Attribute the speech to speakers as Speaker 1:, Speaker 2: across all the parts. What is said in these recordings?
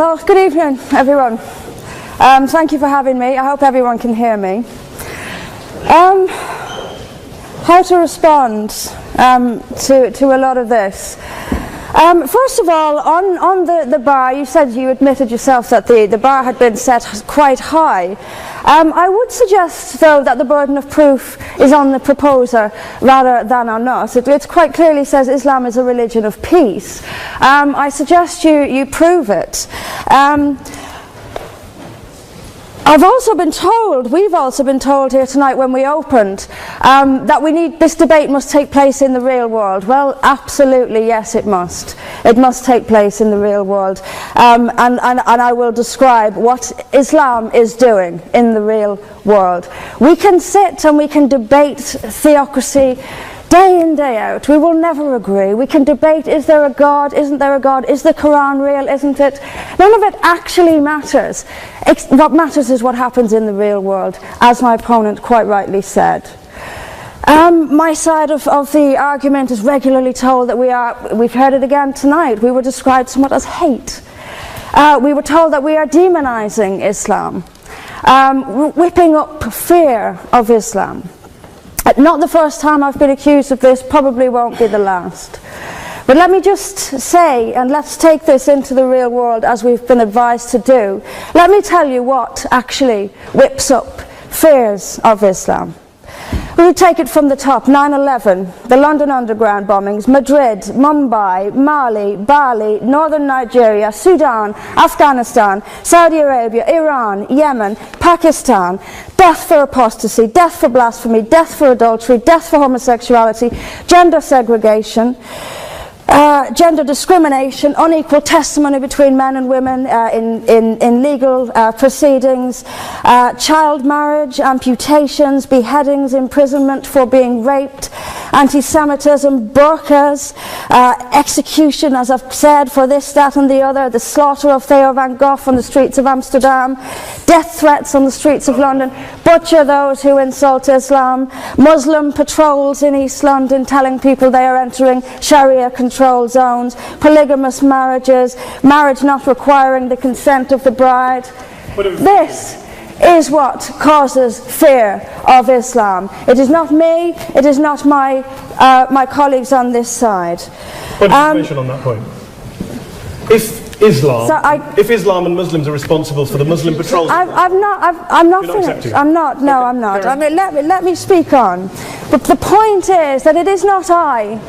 Speaker 1: Well, good evening, everyone. Thank you for having me. I hope everyone can hear me. How to respond to a lot of this. First of all, on the bar, you said you admitted yourself that the bar had been set quite high. I would suggest, though, that the burden of proof is on the proposer rather than on us. It quite clearly says Islam is a religion of peace. I suggest you prove it. We've also been told here tonight when we opened that this debate must take place in the real world. Well, absolutely, yes, it must. It must take place in the real world. And I will describe what Islam is doing in the real world. We can sit and we can debate theocracy day in, day out. We will never agree. We can debate, is there a God, isn't there a God, is the Quran real, isn't it? None of it actually matters. What matters is what happens in the real world, as my opponent quite rightly said. My side of the argument is regularly told that we've heard it again tonight, we were described somewhat as hate. We were told that we are demonizing Islam, whipping up fear of Islam. Not the first time I've been accused of this, probably won't be the last. But let me just say, and let's take this into the real world as we've been advised to do. Let me tell you what actually whips up fears of Islam. We take it from the top. 9/11, the London Underground bombings, Madrid, Mumbai, Mali, Bali, northern Nigeria, Sudan, Afghanistan, Saudi Arabia, Iran, Yemen, Pakistan, death for apostasy, death for blasphemy, death for adultery, death for homosexuality, gender segregation, gender discrimination, unequal testimony between men and women in legal proceedings, child marriage, amputations, beheadings, imprisonment for being raped, anti-Semitism, burqas, execution, as I've said, for this, that and the other, the slaughter of Theo van Gogh on the streets of Amsterdam, death threats on the streets of London, butcher those who insult Islam, Muslim patrols in East London telling people they are entering Sharia control zones, polygamous marriages, marriage not requiring the consent of the bride. This is what causes fear of Islam. It is not me, it is not my colleagues on this side.
Speaker 2: Point of information on that point. If Islam and Muslims are responsible for the Muslim patrols,
Speaker 1: I'm not finished. I'm not. No, I'm not. I mean, let me speak on. But the point is that it is not I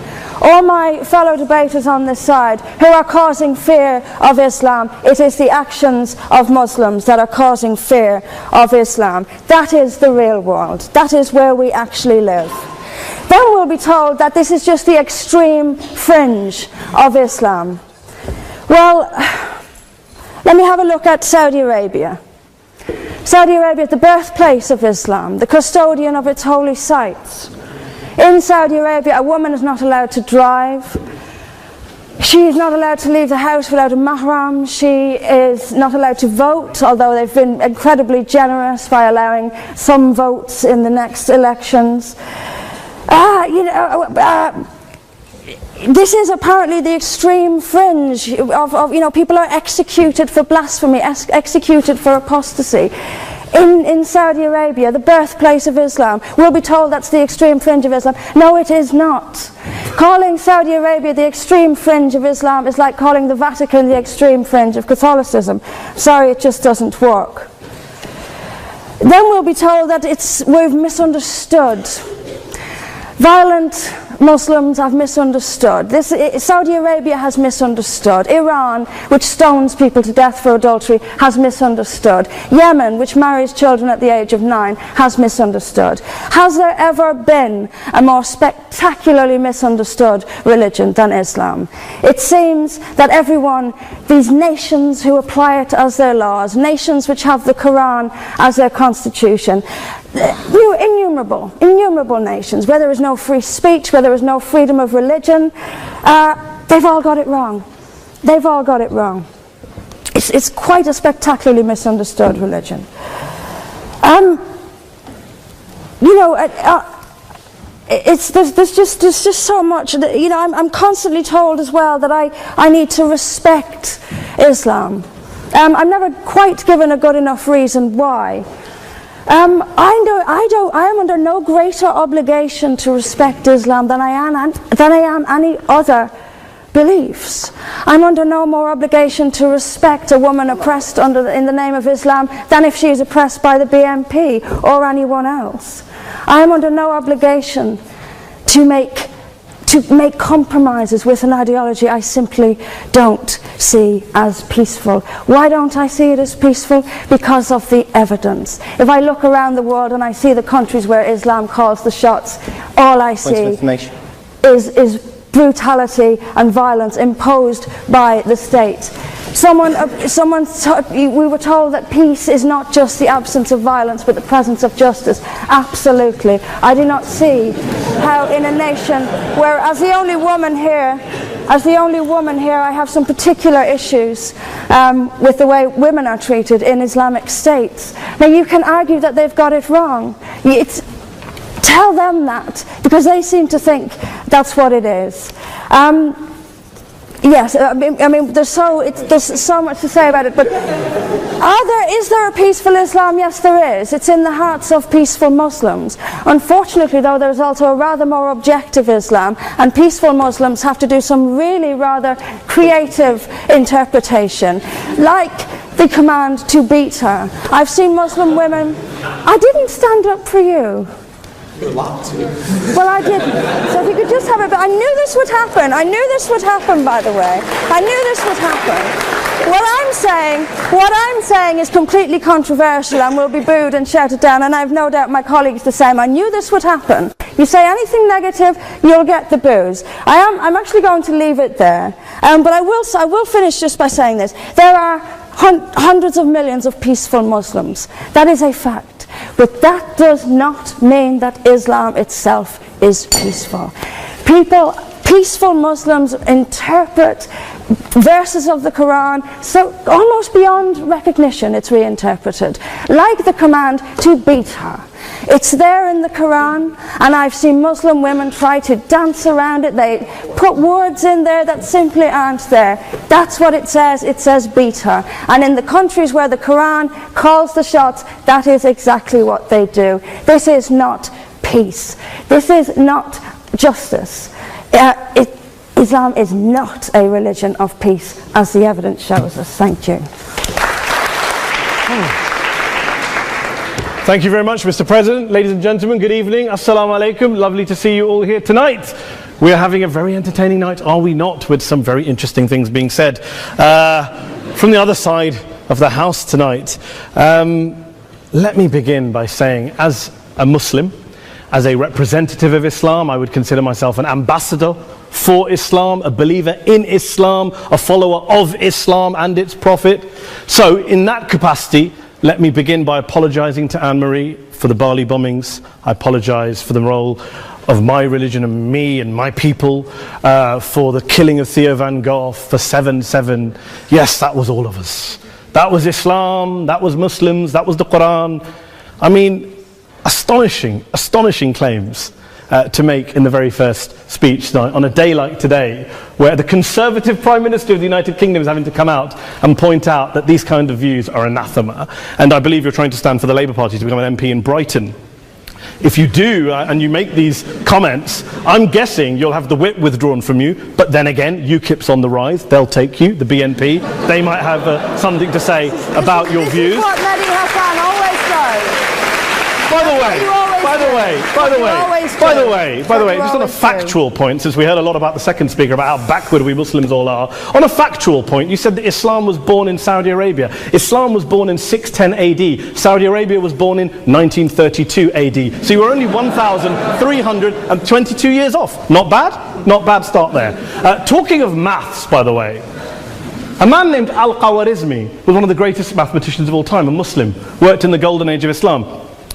Speaker 1: or my fellow debaters on this side who are causing fear of Islam. It is the actions of Muslims that are causing fear of Islam. That is the real world. That is where we actually live. Then we'll be told that this is just the extreme fringe of Islam. Well, let me have a look at Saudi Arabia. Saudi Arabia is the birthplace of Islam, the custodian of its holy sites. In Saudi Arabia, a woman is not allowed to drive. She is not allowed to leave the house without a mahram. She is not allowed to vote, although they've been incredibly generous by allowing some votes in the next elections. This is apparently the extreme fringe of people are executed for blasphemy, executed for apostasy. In Saudi Arabia, the birthplace of Islam, we'll be told that's the extreme fringe of Islam. No, it is not. Calling Saudi Arabia the extreme fringe of Islam is like calling the Vatican the extreme fringe of Catholicism. Sorry, it just doesn't work. Then we'll be told that we've misunderstood. Violent Muslims have misunderstood. Saudi Arabia has misunderstood. Iran, which stones people to death for adultery, has misunderstood. Yemen, which marries children at the age of 9, has misunderstood. Has there ever been a more spectacularly misunderstood religion than Islam? It seems that these nations who apply it as their laws, nations which have the Quran as their constitution, innumerable nations, where there is no free speech, where there is no freedom of religion, they've all got it wrong. They've all got it wrong. It's quite a spectacularly misunderstood religion. There's just so much. I'm constantly told as well that I need to respect Islam. I'm never quite given a good enough reason why. I am under no greater obligation to respect Islam than I am any other beliefs. I'm under no more obligation to respect a woman oppressed in the name of Islam than if she is oppressed by the BNP or anyone else. I am under no obligation to make compromises with an ideology I simply don't see as peaceful. Why don't I see it as peaceful? Because of the evidence. If I look around the world and I see the countries where Islam calls the shots, all I see is brutality and violence imposed by the state. We were told that peace is not just the absence of violence but the presence of justice. Absolutely. I do not see how in a nation where, as the only woman here, I have some particular issues with the way women are treated in Islamic states. Now you can argue that they've got it wrong. Tell them that, because they seem to think that's what it is. Yes, I mean, there's so much to say about it, but is there a peaceful Islam? Yes, there is. It's in the hearts of peaceful Muslims. Unfortunately, though, there's also a rather more objective Islam, and peaceful Muslims have to do some really rather creative interpretation, like the command to beat her. I've seen Muslim women. I didn't stand up for you. Well, I didn't. So if you could just have it. But I knew this would happen. I knew this would happen, by the way. I knew this would happen. What I'm saying is completely controversial and will be booed and shouted down, and I have no doubt my colleagues the same. I knew this would happen. You say anything negative, you'll get the boos. I'm actually going to leave it there. But I will finish just by saying this. There are hundreds of millions of peaceful Muslims. That is a fact. But that does not mean that Islam itself is peaceful. Peaceful Muslims interpret verses of the Quran so almost beyond recognition. It's reinterpreted, like the command to beat her. It's there in the Quran, and I've seen Muslim women try to dance around it. They put words in there that simply aren't there. That's what it says. It says beat her. And in the countries where the Quran calls the shots, that is exactly what they do. This is not peace. This is not justice. Islam is not a religion of peace, as the evidence shows us. Thank you.
Speaker 2: Thank you very much, Mr. President. Ladies and gentlemen, good evening. Assalamu alaikum. Lovely to see you all here tonight. We are having a very entertaining night, are we not, with some very interesting things being said from the other side of the house tonight. Let me begin by saying, as a Muslim, as a representative of Islam, I would consider myself an ambassador for Islam, a believer in Islam, a follower of Islam and its Prophet. So in that capacity, let me begin by apologizing to Anne-Marie for the Bali bombings. I apologize for the role of my religion and me and my people, for the killing of Theo van Gogh, for 7/7. Yes, that was all of us. That was Islam, that was Muslims, that was the Quran. I mean, astonishing claims to make in the very first speech tonight, on a day like today, where the Conservative Prime Minister of the United Kingdom is having to come out and point out that these kind of views are anathema. And I believe you're trying to stand for the Labour Party to become an MP in Brighton. If you do, and you make these comments, I'm guessing you'll have the whip withdrawn from you. But then again, UKIP's on the rise. They'll take you, the BNP. They might have something to say about your views.
Speaker 1: This is what Mehdi Hassan always does.
Speaker 2: By the way, just on a factual point, since we heard a lot about the second speaker, about how backward we Muslims all are, on a factual point, you said that Islam was born in Saudi Arabia. Islam was born in 610 AD. Saudi Arabia was born in 1932 AD. So you were only 1,322 years off. Not bad? Not bad start there. Talking of maths, by the way, a man named Al-Khawarizmi was one of the greatest mathematicians of all time, a Muslim, worked in the golden age of Islam.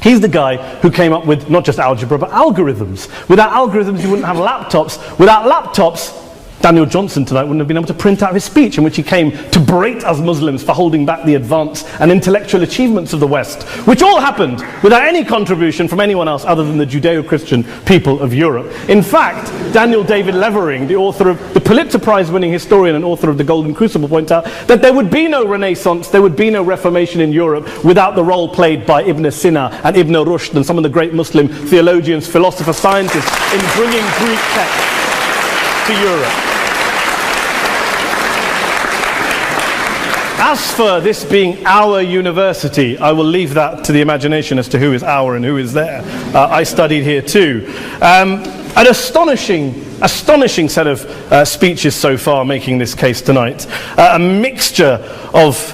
Speaker 2: He's the guy who came up with not just algebra, but algorithms. Without algorithms, you wouldn't have laptops. Without laptops, Daniel Johnson tonight wouldn't have been able to print out his speech in which he came to berate us Muslims for holding back the advance and intellectual achievements of the West, which all happened without any contribution from anyone else other than the Judeo-Christian people of Europe. In fact, Daniel David Levering, the author of the Pulitzer Prize-winning historian and author of The Golden Crucible, points out that there would be no Renaissance, there would be no Reformation in Europe without the role played by Ibn Sina and Ibn Rushd and some of the great Muslim theologians, philosophers, scientists in bringing Greek texts to Europe. As for this being our university, I will leave that to the imagination as to who is our and who is there. I studied here too. An astonishing set of speeches so far making this case tonight. A mixture of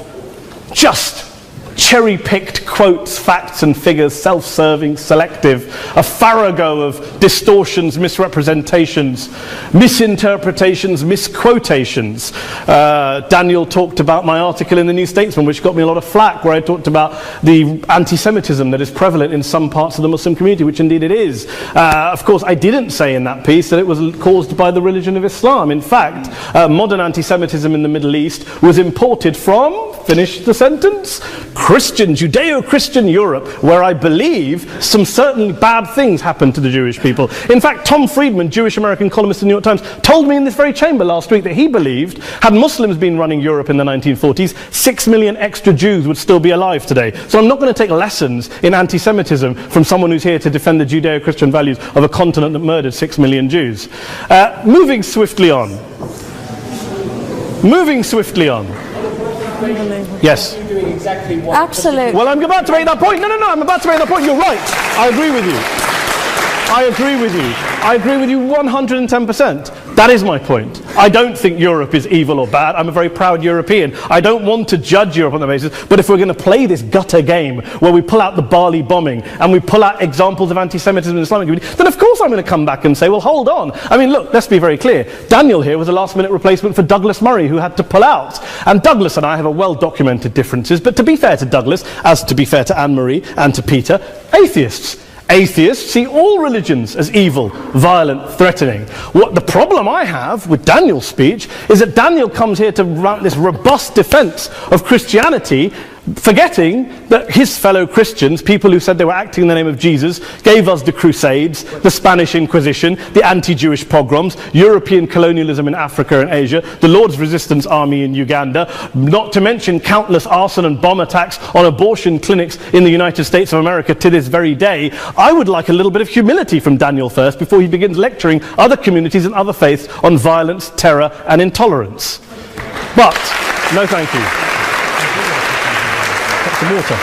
Speaker 2: just cherry-picked quotes, facts and figures, self-serving, selective, a farrago of distortions, misrepresentations, misinterpretations, misquotations. Daniel talked about my article in the New Statesman, which got me a lot of flack, where I talked about the anti-Semitism that is prevalent in some parts of the Muslim community, which indeed it is. Of course, I didn't say in that piece that it was caused by the religion of Islam. In fact, modern anti-Semitism in the Middle East was imported from, finish the sentence, Christian, Judeo-Christian Europe, where I believe some certainly bad things happened to the Jewish people. In fact, Tom Friedman, Jewish-American columnist in the New York Times, told me in this very chamber last week that he believed, had Muslims been running Europe in the 1940s, 6 million extra Jews would still be alive today. So I'm not going to take lessons in anti-Semitism from someone who's here to defend the Judeo-Christian values of a continent that murdered 6 million Jews. Moving swiftly on. Yes.
Speaker 1: Absolutely.
Speaker 2: Well, I'm about to make that point. No, I'm about to make that point. You're right. I agree with you. I agree with you 110%. That is my point. I don't think Europe is evil or bad. I'm a very proud European. I don't want to judge Europe on that basis, but if we're going to play this gutter game where we pull out the Bali bombing and we pull out examples of anti-Semitism in the Islamic community, then of course I'm going to come back and say, well, hold on. I mean, look, let's be very clear. Daniel here was a last-minute replacement for Douglas Murray, who had to pull out. And Douglas and I have a well-documented differences, but to be fair to Douglas, as to be fair to Anne-Marie and to Peter, Atheists see all religions as evil, violent, threatening. What the problem I have with Daniel's speech is that Daniel comes here to run this robust defense of Christianity, forgetting that his fellow Christians, people who said they were acting in the name of Jesus, gave us the Crusades, the Spanish Inquisition, the anti-Jewish pogroms, European colonialism in Africa and Asia, the Lord's Resistance Army in Uganda, not to mention countless arson and bomb attacks on abortion clinics in the United States of America to this very day. I would like a little bit of humility from Daniel first before he begins lecturing other communities and other faiths on violence, terror and intolerance. But, no thank you. Some water.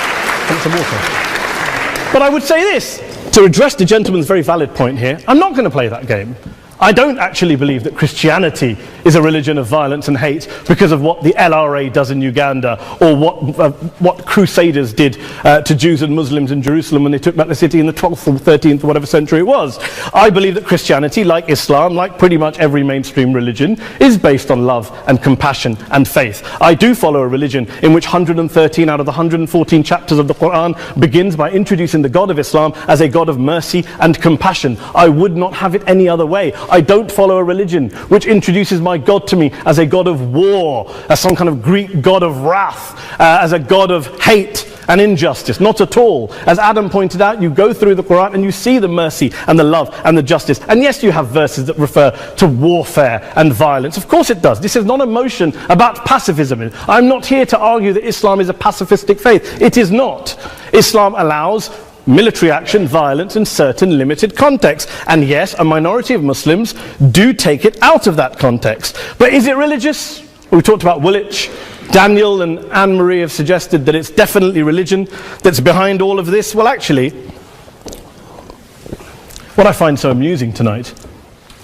Speaker 2: But I would say this, to address the gentleman's very valid point here, I'm not going to play that game. I don't actually believe that Christianity is a religion of violence and hate because of what the LRA does in Uganda or what Crusaders did to Jews and Muslims in Jerusalem when they took back the city in the 12th or 13th or whatever century it was. I believe that Christianity, like Islam, like pretty much every mainstream religion, is based on love and compassion and faith. I do follow a religion in which 113 out of the 114 chapters of the Quran begins by introducing the God of Islam as a God of mercy and compassion. I would not have it any other way. I don't follow a religion which introduces my God to me as a God of war, as some kind of Greek God of wrath, as a God of hate and injustice. Not at all. As Adam pointed out, you go through the Quran and you see the mercy and the love and the justice. And yes, you have verses that refer to warfare and violence. Of course it does. This is not a motion about pacifism. I'm not here to argue that Islam is a pacifistic faith. It is not. Islam allows military action, violence in certain limited contexts. And yes, a minority of Muslims do take it out of that context. But is it religious? We talked about Woolwich. Daniel and Anne-Marie have suggested that it's definitely religion that's behind all of this. Well, actually, what I find so amusing tonight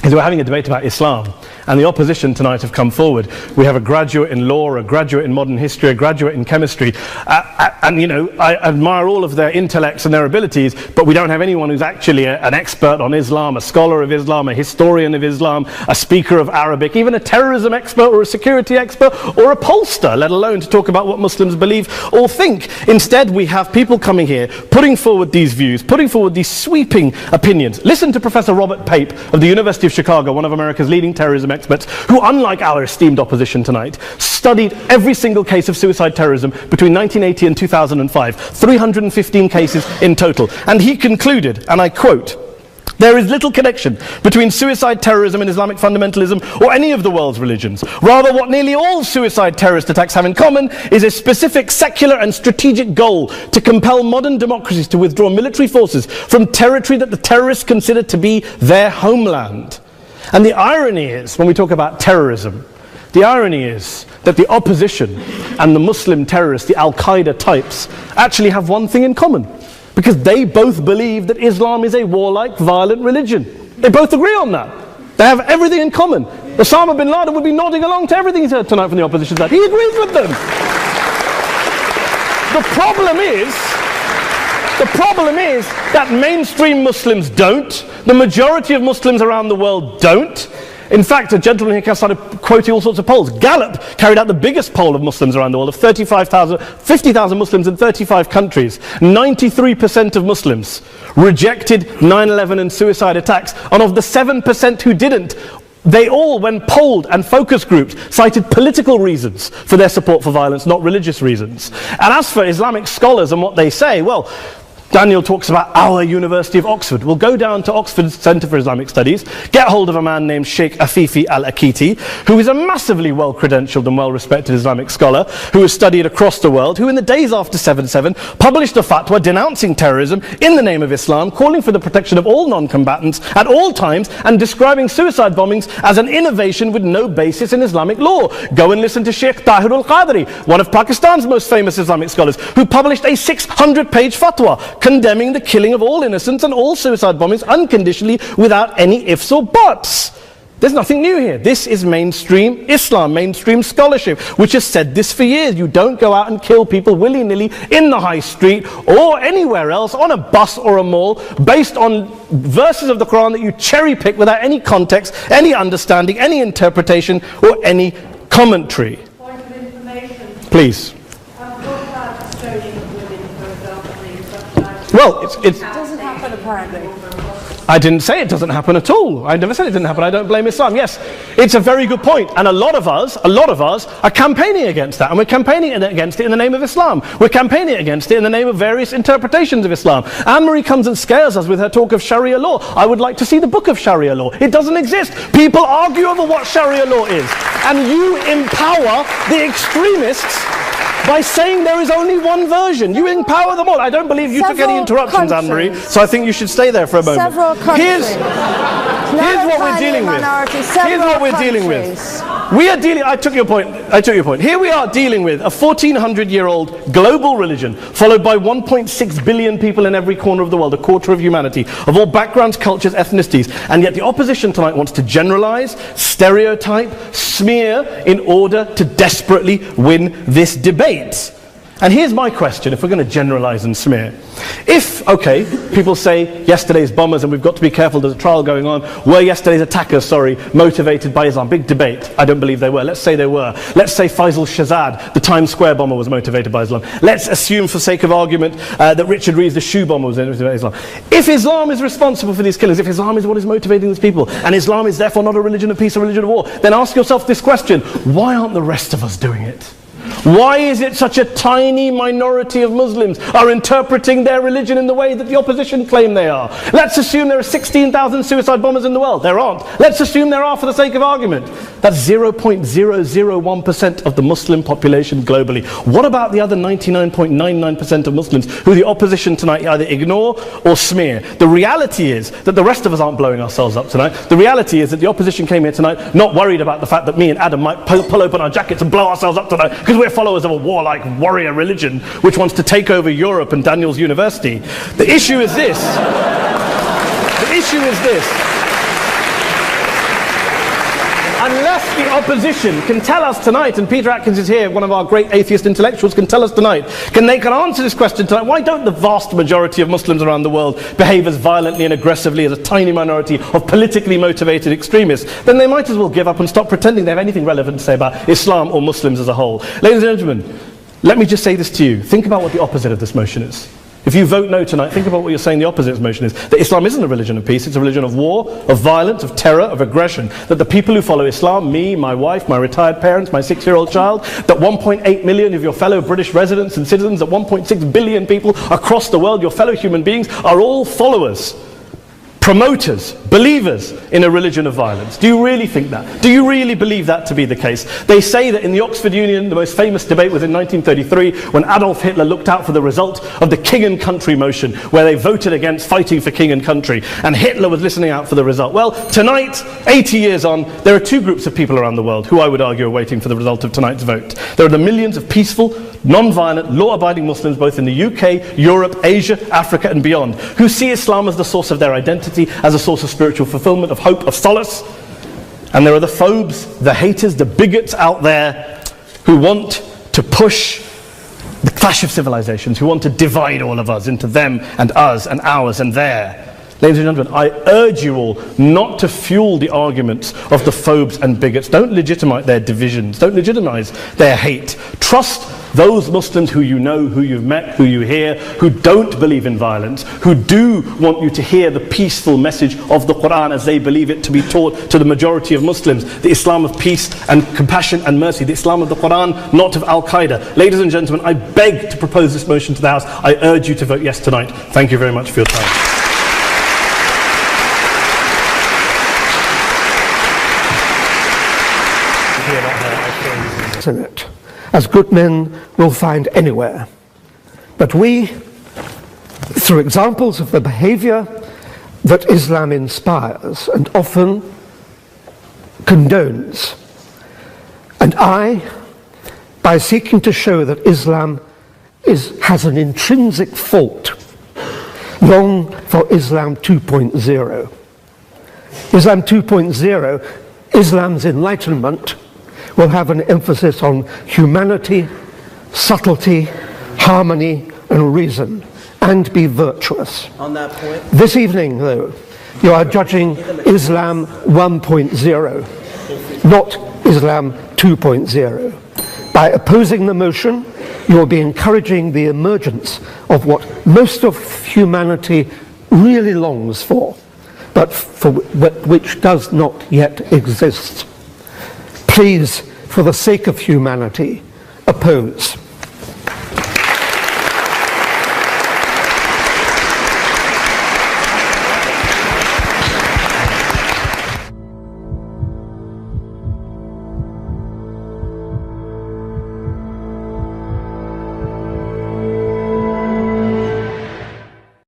Speaker 2: is we're having a debate about Islam, and the opposition tonight have come forward. We have a graduate in law, a graduate in modern history, a graduate in chemistry, and you know, I admire all of their intellects and their abilities, but we don't have anyone who's actually an expert on Islam, a scholar of Islam, a historian of Islam, a speaker of Arabic, even a terrorism expert or a security expert or a pollster, let alone to talk about what Muslims believe or think. Instead, we have people coming here, putting forward these views, putting forward these sweeping opinions. Listen to Professor Robert Pape of the University of Chicago, one of America's leading terrorism experts who, unlike our esteemed opposition tonight, studied every single case of suicide terrorism between 1980 and 2005, 315 cases in total. And he concluded, and I quote, "There is little connection between suicide terrorism and Islamic fundamentalism or any of the world's religions. Rather, what nearly all suicide terrorist attacks have in common is a specific secular and strategic goal to compel modern democracies to withdraw military forces from territory that the terrorists consider to be their homeland." And the irony is, when we talk about terrorism, the irony is that the opposition and the Muslim terrorists, the Al-Qaeda types, actually have one thing in common. Because they both believe that Islam is a warlike, violent religion. They both agree on that. They have everything in common. Osama bin Laden would be nodding along to everything he's heard tonight from the opposition side. He agrees with them. The problem is that mainstream Muslims don't. The majority of Muslims around the world don't. In fact, a gentleman here started quoting all sorts of polls. Gallup carried out the biggest poll of Muslims around the world, of 50,000 Muslims in 35 countries. 93% of Muslims rejected 9/11 and suicide attacks. And of the 7% who didn't, they all, when polled and focus grouped, cited political reasons for their support for violence, not religious reasons. And as for Islamic scholars and what they say, well, Daniel talks about our University of Oxford. We'll go down to Oxford Centre for Islamic Studies, get hold of a man named Sheikh Afifi al-Akiti, who is a massively well-credentialed and well-respected Islamic scholar, who has studied across the world, who in the days after 7/7 published a fatwa denouncing terrorism in the name of Islam, calling for the protection of all non-combatants at all times, and describing suicide bombings as an innovation with no basis in Islamic law. Go and listen to Sheikh Tahir al-Qadri, one of Pakistan's most famous Islamic scholars, who published a 600-page fatwa condemning the killing of all innocents and all suicide bombings unconditionally without any ifs or buts. There's nothing new here. This is mainstream Islam, mainstream scholarship, which has said this for years. You don't go out and kill people willy-nilly in the high street or anywhere else, on a bus or a mall, based on verses of the Quran that you cherry-pick without any context, any understanding, any interpretation, or any commentary.
Speaker 1: Point of information.
Speaker 2: Please. Well, it
Speaker 1: doesn't happen apparently.
Speaker 2: I didn't say it doesn't happen at all. I never said it didn't happen. I don't blame Islam. Yes, it's a very good point. And a lot of us are campaigning against that. And we're campaigning against it in the name of Islam. We're campaigning against it in the name of various interpretations of Islam. Anne-Marie comes and scares us with her talk of Sharia law. I would like to see the book of Sharia law. It doesn't exist. People argue over what Sharia law is. And you empower the extremists by saying there is only one version. You empower them all. I don't believe you took any interruptions, Anne-Marie, so I think you should stay there for a moment.
Speaker 1: Several countries.
Speaker 2: Here's what we're dealing with. Here's what we're dealing with. We are dealing, I took your point. Here we are dealing with a 1400-year-old global religion, followed by 1.6 billion people in every corner of the world, a quarter of humanity, of all backgrounds, cultures, ethnicities. And yet the opposition tonight wants to generalize, stereotype, smear in order to desperately win this debate. And here's my question, if we're going to generalize and smear. If, okay, people say yesterday's bombers, and we've got to be careful, there's a trial going on, were yesterday's attackers, motivated by Islam? Big debate. I don't believe they were. Let's say they were. Let's say Faisal Shahzad, the Times Square bomber, was motivated by Islam. Let's assume, for sake of argument, that Richard Reeves, the shoe bomber, was motivated by Islam. If Islam is responsible for these killings, if Islam is what is motivating these people, and Islam is therefore not a religion of peace, a religion of war, then ask yourself this question: why aren't the rest of us doing it? Why is it such a tiny minority of Muslims are interpreting their religion in the way that the opposition claim they are? Let's assume there are 16,000 suicide bombers in the world. There aren't. Let's assume there are for the sake of argument. That's 0.001% of the Muslim population globally. What about the other 99.99% of Muslims who the opposition tonight either ignore or smear? The reality is that the rest of us aren't blowing ourselves up tonight. The reality is that the opposition came here tonight not worried about the fact that me and Adam might pull open our jackets and blow ourselves up tonight because we're followers of a warlike warrior religion which wants to take over Europe and Daniel's university. The issue is this. Unless the opposition can tell us tonight, and Peter Atkins is here, one of our great atheist intellectuals, can tell us tonight, can answer this question tonight: why don't the vast majority of Muslims around the world behave as violently and aggressively as a tiny minority of politically motivated extremists? Then they might as well give up and stop pretending they have anything relevant to say about Islam or Muslims as a whole. Ladies and gentlemen, let me just say this to you. Think about what the opposite of this motion is. If you vote no tonight, think about what you're saying the opposite motion is. That Islam isn't a religion of peace, it's a religion of war, of violence, of terror, of aggression. That the people who follow Islam, me, my wife, my retired parents, my 6-year-old child, that 1.8 million of your fellow British residents and citizens, that 1.6 billion people across the world, your fellow human beings, are all followers, promoters, believers in a religion of violence. Do you really think that? Do you really believe that to be the case? They say that in the Oxford Union, the most famous debate was in 1933 when Adolf Hitler looked out for the result of the King and Country motion, where they voted against fighting for king and country, and Hitler was listening out for the result. Well, tonight, 80 years on, there are two groups of people around the world who I would argue are waiting for the result of tonight's vote. There are the millions of peaceful, non-violent, law-abiding Muslims both in the UK, Europe, Asia, Africa and beyond, who see Islam as the source of their identity, as a source of spiritual fulfillment, of hope, of solace. And there are the phobes, the haters, the bigots out there who want to push the clash of civilizations, who want to divide all of us into them and us and ours and their. Ladies and gentlemen, I urge you all not to fuel the arguments of the phobes and bigots. Don't legitimize their divisions. Don't legitimize their hate. Trust those Muslims who you know, who you've met, who you hear, who don't believe in violence, who do want you to hear the peaceful message of the Quran as they believe it to be taught to the majority of Muslims. The Islam of peace and compassion and mercy. The Islam of the Quran, not of Al-Qaeda. Ladies and gentlemen, I beg to propose this motion to the House. I urge you to vote yes tonight. Thank you very much for your time.
Speaker 3: In it, as good men will find anywhere. But we, through examples of the behavior that Islam inspires and often condones, and by seeking to show that Islam has an intrinsic fault, long for Islam 2.0. Islam 2.0, Islam's enlightenment, will have an emphasis on humanity, subtlety, harmony, and reason, and be virtuous.
Speaker 4: On that point,
Speaker 3: this evening, though, you are judging Islam 1.0, not Islam 2.0. By opposing the motion, you will be encouraging the emergence of what most of humanity really longs for, but for which does not yet exist. Please, for the sake of humanity, oppose.